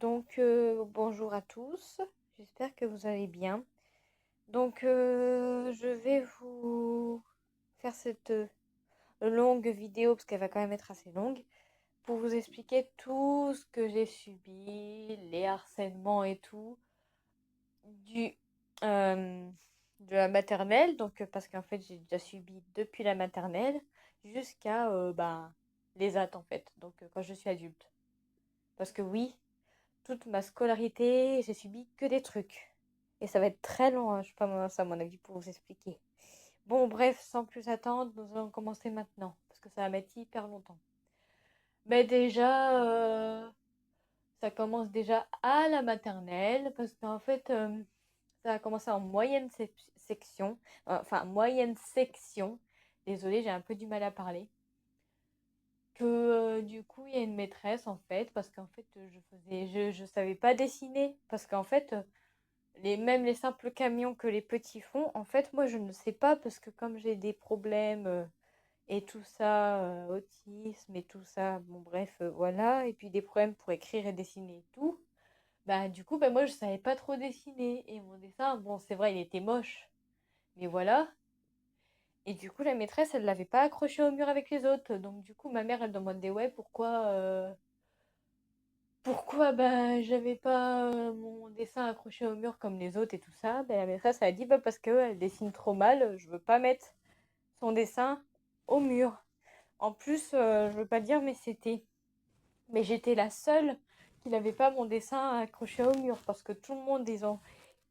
Bonjour à tous, j'espère que vous allez bien. Je vais vous faire cette longue vidéo, parce qu'elle va quand même être assez longue, pour vous expliquer tout ce que j'ai subi, les harcèlements et tout, du, euh, de la maternelle, parce qu'en fait j'ai déjà subi depuis la maternelle jusqu'à les actes en fait, quand je suis adulte. Parce que oui, toute ma scolarité, j'ai subi que des trucs. Et ça va être très long, hein, je pense, à mon avis, pour vous expliquer. Bon, bref, sans plus attendre, nous allons commencer maintenant, parce que ça va mettre hyper longtemps. Mais déjà, ça commence déjà à la maternelle, parce qu'en fait, ça a commencé en section, moyenne section. Désolée, j'ai un peu du mal à parler. Du coup, il y a une maîtresse, en fait, parce qu'en fait, je savais pas dessiner, parce qu'en fait, même les simples camions que les petits font, en fait, moi, je ne sais pas parce que comme j'ai des problèmes et tout ça, autisme et tout ça, bon, bref, voilà, et puis des problèmes pour écrire et dessiner et tout, bah, du coup, bah, moi, je savais pas trop dessiner. Et mon dessin, bon, c'est vrai, il était moche, mais voilà. Et du coup, la maîtresse, elle l'avait pas accroché au mur avec les autres. Donc, du coup, ma mère, elle demandait, ouais, pourquoi j'avais pas mon dessin accroché au mur comme les autres et tout ça. La maîtresse elle a dit parce qu'elle dessine trop mal, je veux pas mettre son dessin au mur. En plus, je veux pas dire mais j'étais la seule qui n'avait pas mon dessin accroché au mur parce que tout le monde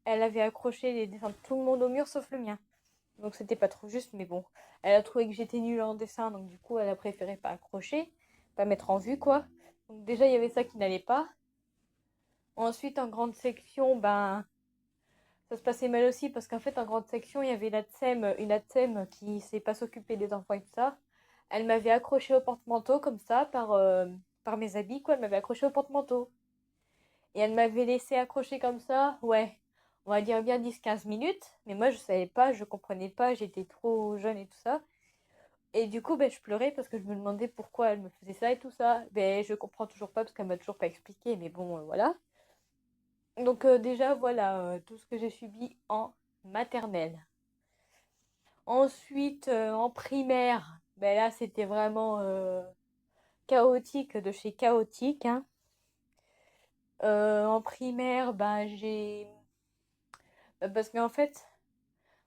elle avait accroché les dessins de tout le monde au mur sauf le mien. Donc c'était pas trop juste, mais bon, elle a trouvé que j'étais nulle en dessin, donc du coup elle a préféré pas accrocher, pas mettre en vue quoi. Donc déjà il y avait ça qui n'allait pas. Ensuite, en grande section, ça se passait mal aussi parce qu'en fait, en grande section, il y avait une ATSEM qui sait pas s'occuper des enfants et tout ça. Elle m'avait accroché au porte-manteau comme ça par mes habits, quoi. Elle m'avait accroché au porte-manteau. Et elle m'avait laissé accrocher comme ça, ouais, on va dire bien 10-15 minutes. Mais moi, je savais pas, je comprenais pas, j'étais trop jeune et tout ça. Et du coup, je pleurais parce que je me demandais pourquoi elle me faisait ça et tout ça. Je comprends toujours pas parce qu'elle m'a toujours pas expliqué, mais bon, voilà. Déjà, voilà tout ce que j'ai subi en maternelle. Ensuite, en primaire, là, c'était vraiment chaotique de chez chaotique, hein. En primaire, parce qu'en fait,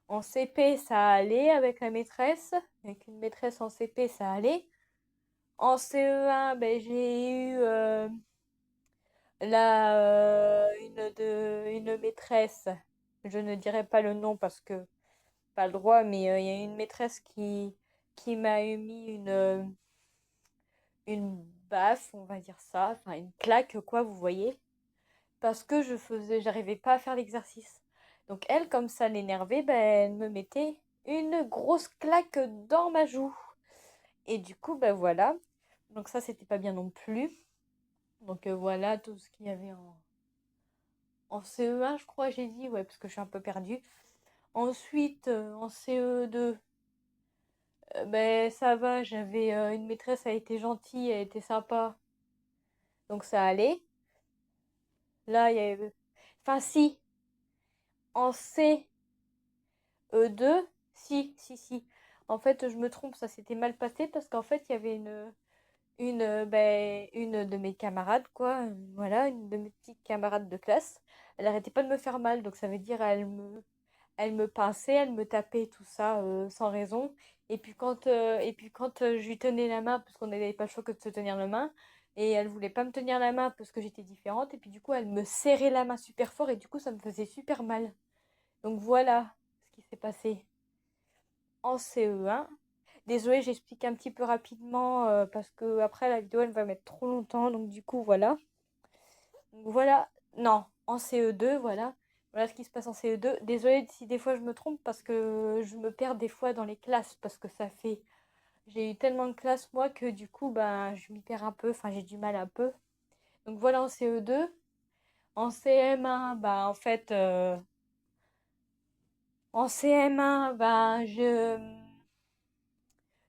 en CP, ça allait avec la maîtresse. Avec une maîtresse en CP, ça allait. En CE1, j'ai eu une maîtresse. Je ne dirai pas le nom parce que pas le droit, mais il y a une maîtresse qui m'a mis une baffe, on va dire ça, enfin une claque, quoi, vous voyez, parce que j'arrivais pas à faire l'exercice. Donc elle, comme ça l'énervait, elle me mettait une grosse claque dans ma joue. Et du coup, voilà. Donc ça, c'était pas bien non plus. Voilà tout ce qu'il y avait en CE1, je crois, j'ai dit, ouais, parce que je suis un peu perdue. Ensuite, en CE2, ça va, j'avais une maîtresse, elle était gentille, elle était sympa, donc ça allait. Là, il y avait... Enfin, si, en CE2, si. En fait, je me trompe, ça s'était mal passé parce qu'en fait, il y avait une de mes camarades, quoi, voilà, une de mes petites camarades de classe. Elle arrêtait pas de me faire mal, donc ça veut dire elle me pinçait, elle me tapait, tout ça, sans raison. Et puis quand je lui tenais la main, parce qu'on n'avait pas le choix que de se tenir la main, et elle voulait pas me tenir la main parce que j'étais différente, et puis du coup, elle me serrait la main super fort, et du coup, ça me faisait super mal. Donc voilà ce qui s'est passé en CE1. Désolée, j'explique un petit peu rapidement, parce que après la vidéo, elle va mettre trop longtemps, donc du coup, voilà. Donc voilà, non, en CE2, voilà. Voilà ce qui se passe en CE2. Désolée si des fois je me trompe parce que je me perds des fois dans les classes parce que ça fait... J'ai eu tellement de classes moi que du coup je m'y perds un peu, enfin j'ai du mal un peu. Donc voilà en CE2. En CM1, en CM1,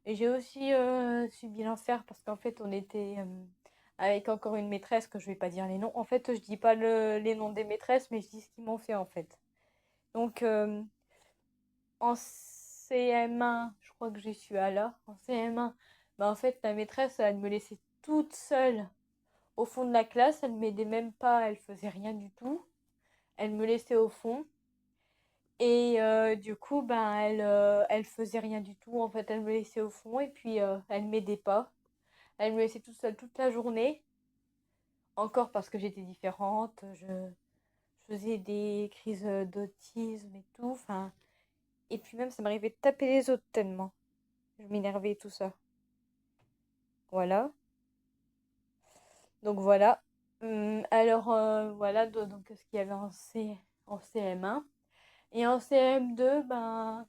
j'ai aussi subi l'enfer parce qu'en fait on était avec encore une maîtresse que je vais pas dire les noms. En fait, je dis pas les noms des maîtresses, mais je dis ce qu'ils m'ont fait en fait. Donc en CM1, je crois que j'y suis à là. En CM1, bah en fait, la maîtresse, elle me laissait toute seule au fond de la classe. Elle m'aidait même pas, elle faisait rien du tout. Elle me laissait au fond. Et du coup, ben, elle faisait rien du tout. En fait, elle me laissait au fond et puis elle m'aidait pas. Elle me laissait toute seule toute la journée. Encore parce que j'étais différente. Je faisais des crises d'autisme et tout. Enfin, et puis même, ça m'arrivait de taper les autres tellement. Je m'énervais et tout ça. Voilà. Donc voilà. Alors voilà donc ce qu'il y avait en CM1. Et en CM2, ben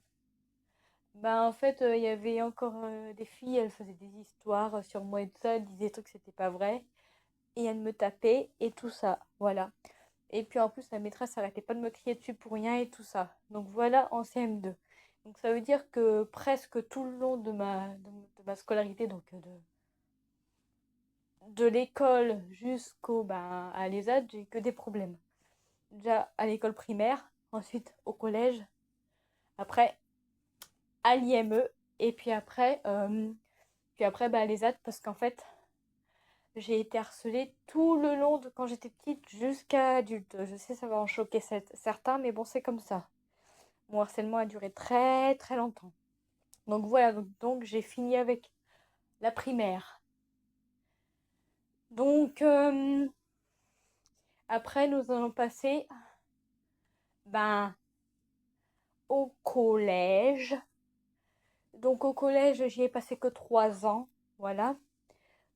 en fait, il y avait encore des filles, elles faisaient des histoires sur moi et tout ça, elles disaient des trucs que c'était pas vrai. Et elles me tapaient et tout ça. Voilà. Et puis en plus, la maîtresse arrêtait pas de me crier dessus pour rien et tout ça. Donc voilà en CM2. Donc ça veut dire que presque tout le long de ma scolarité, donc de l'école jusqu'au à l'ESAT, j'ai eu que des problèmes. Déjà à l'école primaire, ensuite au collège, après à l'IME, et puis après à l'ESAT, parce qu'en fait, j'ai été harcelée tout le long de quand j'étais petite jusqu'à adulte. Je sais, ça va en choquer certains, mais bon, c'est comme ça. Mon harcèlement a duré très très longtemps. Donc voilà, donc j'ai fini avec la primaire. Donc après, nous allons passer ben, au collège. Donc au collège, j'y ai passé que 3 ans. Voilà.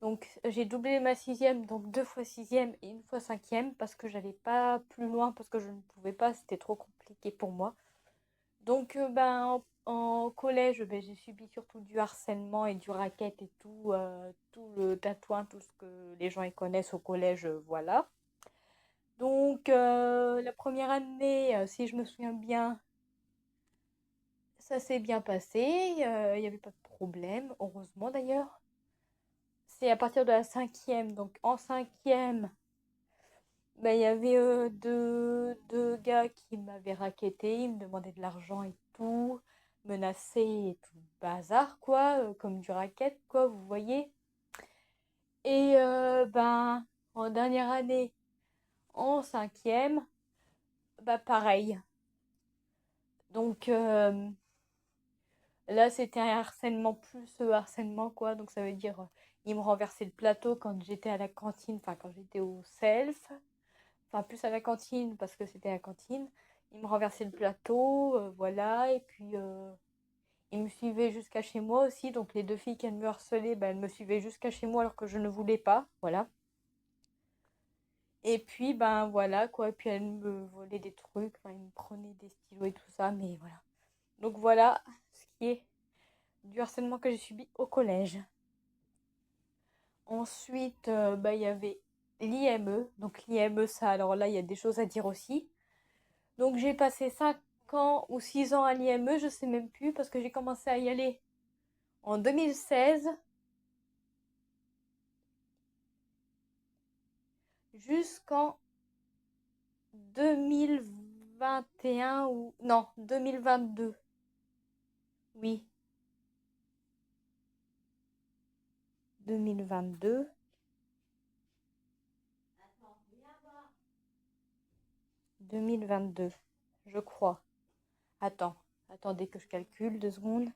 Donc j'ai doublé ma sixième, donc 2 fois sixième et 1 fois cinquième, parce que j'allais pas plus loin, parce que je ne pouvais pas, c'était trop compliqué pour moi. Donc en collège, j'ai subi surtout du harcèlement et du racket et tout le tatouin, tout ce que les gens y connaissent au collège, voilà. Donc la première année, si je me souviens bien, ça s'est bien passé, il n'y avait pas de problème, heureusement d'ailleurs. C'est à partir de la cinquième, donc en cinquième, il y avait deux gars qui m'avaient racketté, ils me demandaient de l'argent et tout, menacés et tout le bazar, quoi, comme du racket, quoi, vous voyez. Et en dernière année, en cinquième, pareil. Donc là, c'était un harcèlement plus harcèlement, quoi. Donc ça veut dire, ils me renversaient le plateau quand j'étais à la cantine, enfin quand j'étais au self. Enfin plus à la cantine parce que c'était à la cantine. Ils me renversaient le plateau, voilà, et puis ils me suivaient jusqu'à chez moi aussi. Donc les 2 filles qui me harcelaient, elles me suivaient jusqu'à chez moi alors que je ne voulais pas, voilà. Et puis voilà quoi, et puis elles me volaient des trucs, enfin, ils me prenaient des stylos et tout ça, mais voilà. Donc voilà ce qui est du harcèlement que j'ai subi au collège. Ensuite, il y avait l'IME. Donc l'IME, ça, alors là, il y a des choses à dire aussi. Donc j'ai passé 5 ans ou 6 ans à l'IME, je sais même plus, parce que j'ai commencé à y aller en 2016 jusqu'en 2021 ou... Non, 2022. Oui, 2022. 2022, je crois. Attendez que je calcule 2 secondes.